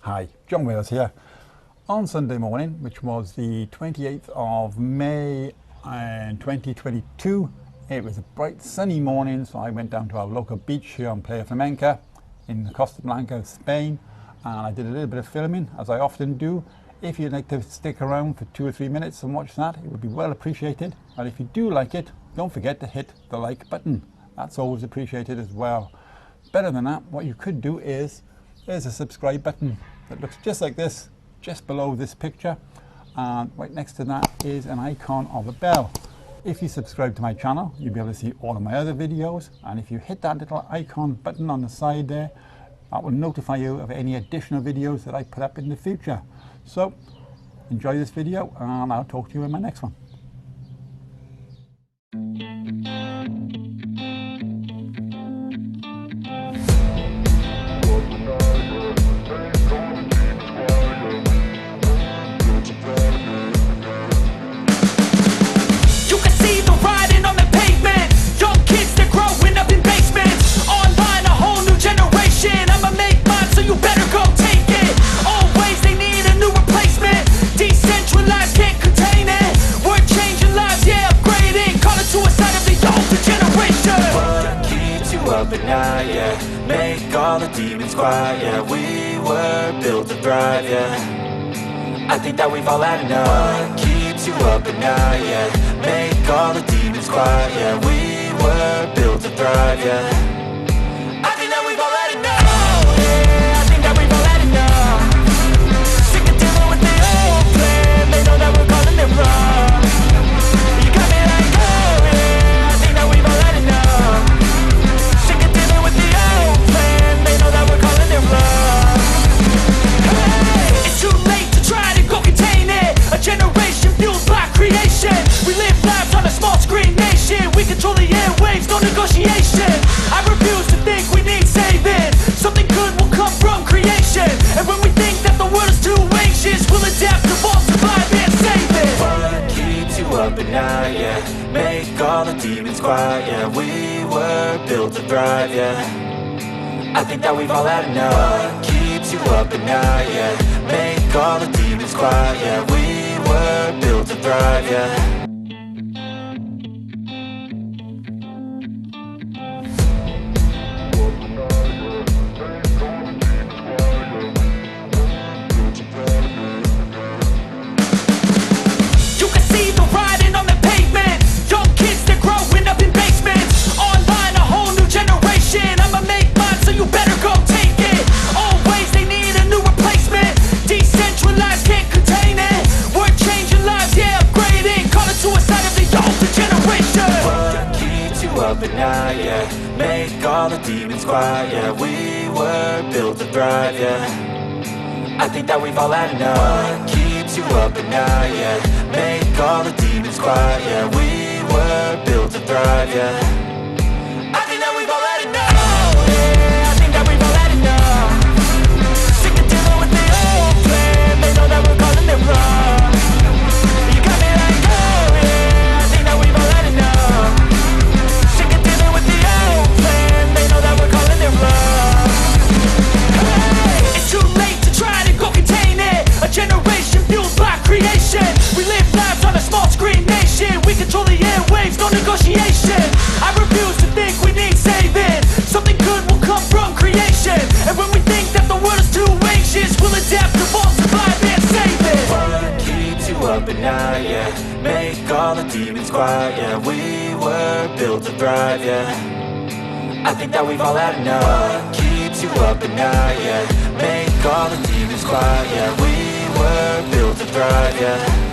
Hi, John Wales here. On Sunday morning, which was the 28th of May in 2022, it was a bright sunny morning, so I went down to our local beach here on Playa Flamenca in the Costa of Spain, and I did a little bit of filming, as I often do. If you'd like to stick around for 2 or 3 minutes and watch that, it would be well appreciated. And if you do like it, don't forget to hit the like button. That's always appreciated as well. Better than that, what you could do is, there's a subscribe button that looks just like this, just below this picture, and right next to that is an icon of a bell. If you subscribe to my channel, you'll be able to see all of my other videos, and if you hit that little icon button on the side there, that will notify you of any additional videos that I put up in the future. So enjoy this video, and I'll talk to you in my next one. Yeah, make all the demons quiet. Yeah, we were built to thrive. Yeah, I think that we've all had enough. What keeps you up at night? Yeah, make all the demons quiet. Yeah, we were built to thrive. Yeah, I think that we've all had enough. Oh, yeah, I think that we've all had enough. Sick of dealing with the old plan. They know that we're calling it wrong. You got me like, oh yeah, I think that we've all had enough. Generation fueled by creation. We live lives on a small screen nation. We control the airwaves, no negotiation. I refuse to think we need saving. Something good will come from creation. And when we think that the world is too anxious, we'll adapt, evolve, survive and save it. What keeps you up at night? Yeah, make all the demons quiet. Yeah, we were built to thrive. Yeah, I think that we've all had enough. What keeps you up at night? Yeah, make all the demons quiet. Yeah, we were built to thrive, yeah. You can see the writing on the pavement. Young kids, they're growing up in basements. Online, a whole new generation. I'ma make mine, so you better go take it. Always they need a new replacement. Decentralized, can't contain it. Changing lives, yeah, upgrading. Call it suicide of the older generation. What keeps you up at night? Yeah, make all the demons quiet. Yeah, we were built to thrive. Yeah, I think that we've all had enough. What keeps you up at night? Yeah, make all the demons quiet. Yeah, we were built to thrive. Yeah, I think that we've all had enough. Oh yeah, I think that we've all had enough. Sick of dealing with the old plan. They know that we're calling it wrong. Generation fueled by creation. We live lives on a small screen nation. We control the airwaves, no negotiation. I refuse to think we need saving. Something good will come from creation. And when we think that the world is too anxious, we'll adapt, evolve, survive and save it. What keeps you up at night? Yeah, make all the demons quiet. Yeah, we were built to thrive. Yeah, I think that we've all had enough. What keeps you up at night? Yeah, make all the demons quiet. Yeah, we were built to thrive, yeah.